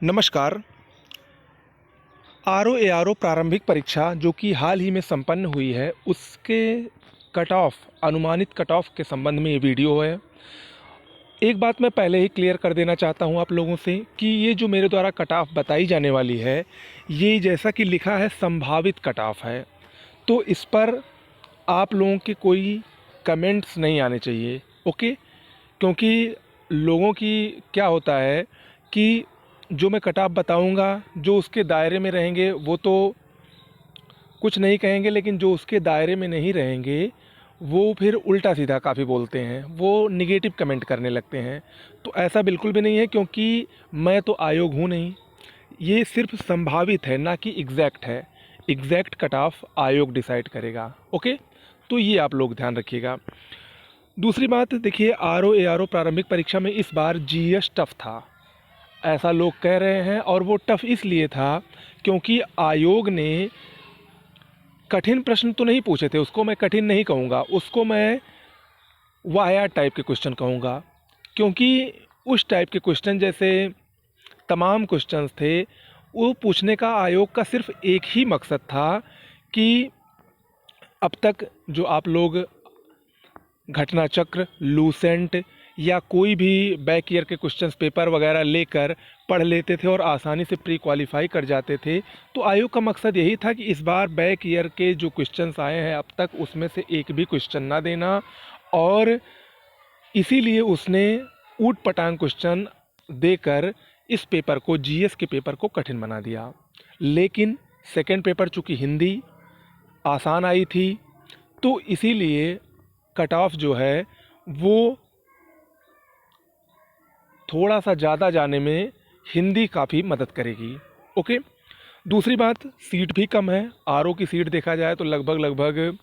नमस्कार। R O प्रारंभिक परीक्षा जो कि हाल ही में संपन्न हुई है, उसके कट ऑफ अनुमानित कट ऑफ के संबंध में ये वीडियो है। एक बात मैं पहले ही क्लियर कर देना चाहता हूँ आप लोगों से कि ये जो मेरे द्वारा कट ऑफ बताई जाने वाली है, ये जैसा कि लिखा है संभावित कट ऑफ है। तो इस पर आप लोगों के कोई कमेंट्स नहीं आने चाहिए, ओके? क्योंकि लोगों की क्या होता है कि जो मैं कट ऑफ बताऊंगा, जो उसके दायरे में रहेंगे वो तो कुछ नहीं कहेंगे, लेकिन जो उसके दायरे में नहीं रहेंगे वो फिर उल्टा सीधा काफ़ी बोलते हैं, वो निगेटिव कमेंट करने लगते हैं। तो ऐसा बिल्कुल भी नहीं है, क्योंकि मैं तो आयोग हूँ नहीं। ये सिर्फ संभावित है, ना कि एग्जैक्ट है। एग्जैक्ट कट ऑफ आयोग डिसाइड करेगा, ओके? तो ये आप लोग ध्यान रखिएगा। दूसरी बात देखिए, आर ओ प्रारंभिक परीक्षा में इस बार जीएस टफ था, ऐसा लोग कह रहे हैं। और वो टफ इसलिए था क्योंकि आयोग ने कठिन प्रश्न तो नहीं पूछे थे, उसको मैं कठिन नहीं कहूँगा, उसको मैं वाया टाइप के क्वेश्चन कहूँगा। क्योंकि उस टाइप के क्वेश्चन जैसे तमाम क्वेश्चंस थे, वो पूछने का आयोग का सिर्फ एक ही मकसद था कि अब तक जो आप लोग घटना चक्र, लूसेंट या कोई भी बैक ईयर के क्वेश्चंस पेपर वगैरह लेकर पढ़ लेते थे और आसानी से प्री क्वालिफाई कर जाते थे, तो आयोग का मकसद यही था कि इस बार बैक ईयर के जो क्वेश्चंस आए हैं अब तक, उसमें से एक भी क्वेश्चन ना देना। और इसीलिए उसने ऊट पटांग क्वेश्चन देकर इस पेपर को, जीएस के पेपर को कठिन बना दिया। लेकिन सेकेंड पेपर चूँकि हिंदी आसान आई थी, तो इसीलिए कट ऑफ जो है वो थोड़ा सा ज़्यादा जाने में हिंदी काफ़ी मदद करेगी, ओके? दूसरी बात, सीट भी कम है। आरओ की सीट देखा जाए तो लगभग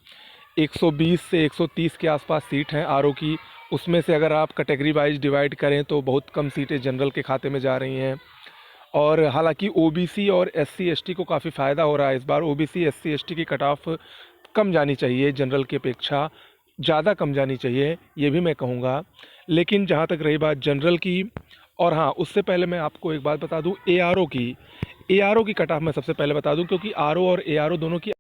120 से 130 के आसपास सीट हैं आरओ की। उसमें से अगर आप कैटेगरी वाइज डिवाइड करें तो बहुत कम सीटें जनरल के खाते में जा रही हैं। और हालांकि ओबीसी और एससी एसटी को काफ़ी फ़ायदा हो रहा है इस बार। ओबीसी एससी एसटी की कट ऑफ कम जानी चाहिए, जनरल की अपेक्षा ज़्यादा कम जानी चाहिए, ये भी मैं कहूँगा। लेकिन जहाँ तक रही बात जनरल की, और हाँ, उससे पहले मैं आपको एक बात बता दूँ, एआरओ की कट ऑफ मैं सबसे पहले बता दूँ, क्योंकि आरओ और एआरओ दोनों की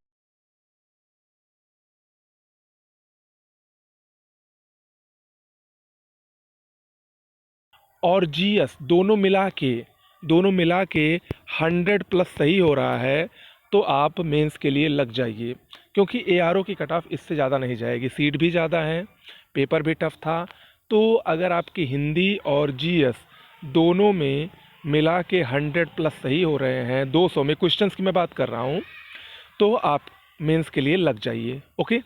और जीएस दोनों मिला के 100 प्लस सही हो रहा है, तो आप मेंस के लिए लग जाइए। क्योंकि एआरओ की कट ऑफ इससे ज़्यादा नहीं जाएगी, सीट भी ज़्यादा है, पेपर भी टफ था। तो अगर आपकी हिंदी और जीएस दोनों में मिला के 100 प्लस सही हो रहे हैं, 200 में क्वेश्चंस की मैं बात कर रहा हूँ, तो आप मेंस के लिए लग जाइए, ओके?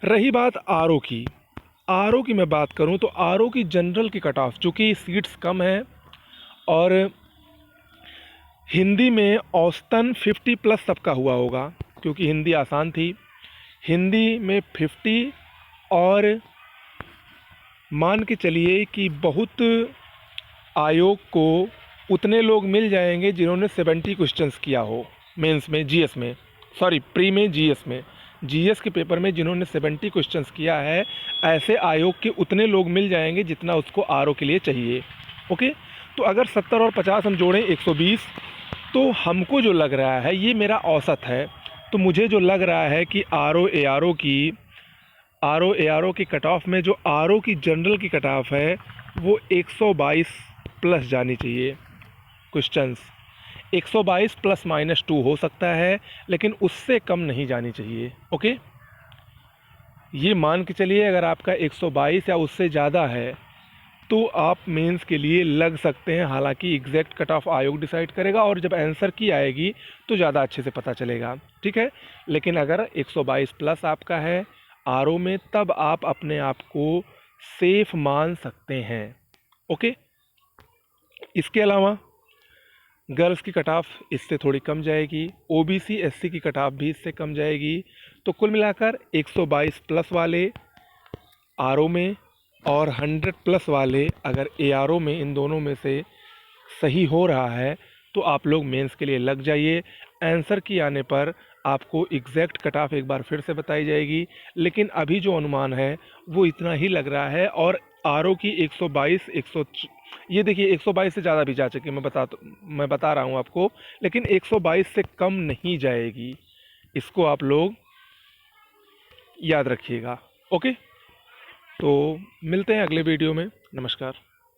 रही बात आरओ की मैं बात करूं तो आरओ की जनरल की कट ऑफ, चूँकि सीट्स कम है और हिंदी में औसतन 50 प्लस सबका हुआ होगा, क्योंकि हिंदी आसान थी। हिंदी में 50, और मान के चलिए कि बहुत आयोग को उतने लोग मिल जाएंगे जिन्होंने 70 क्वेश्चंस किया हो मेंस में, जीएस में, सॉरी प्री में, जीएस के पेपर में जिन्होंने 70 क्वेश्चंस किया है, ऐसे आयोग के उतने लोग मिल जाएंगे जितना उसको आरओ के लिए चाहिए, ओके? तो अगर 70 और 50 हम जोड़ें 120, तो हमको जो लग रहा है, ये मेरा औसत है, तो मुझे जो लग रहा है कि आरओ एआरओ की कट ऑफ में जो आरओ की जनरल की कट ऑफ है वो 122 प्लस जानी चाहिए क्वेश्चंस। 122 प्लस माइनस 2 हो सकता है, लेकिन उससे कम नहीं जानी चाहिए, ओके? ये मान के चलिए अगर आपका 122 या उससे ज़्यादा है तो आप मेंस के लिए लग सकते हैं। हालांकि एग्जैक्ट कट ऑफ आयोग डिसाइड करेगा, और जब आंसर की आएगी तो ज़्यादा अच्छे से पता चलेगा, ठीक है? लेकिन अगर 122 प्लस आपका है आरओ में, तब आप अपने आप को सेफ मान सकते हैं, ओके? इसके अलावा गर्ल्स की कट ऑफ इससे थोड़ी कम जाएगी, ओबीसी एससी की कट ऑफ भी इससे कम जाएगी। तो कुल मिलाकर 122 प्लस वाले आरओ में और 100 प्लस वाले अगर एआरओ में, इन दोनों में से सही हो रहा है तो आप लोग मेंस के लिए लग जाइए। आंसर की आने पर आपको एग्जैक्ट कट ऑफ एक बार फिर से बताई जाएगी, लेकिन अभी जो अनुमान है वो इतना ही लग रहा है। और आरओ की 122 ये देखिए 122 से ज़्यादा भी जा चुकी है, मैं बता रहा हूँ आपको, लेकिन 122 से कम नहीं जाएगी। इसको आप लोग याद रखिएगा। ओके, तो मिलते हैं अगले वीडियो में। नमस्कार।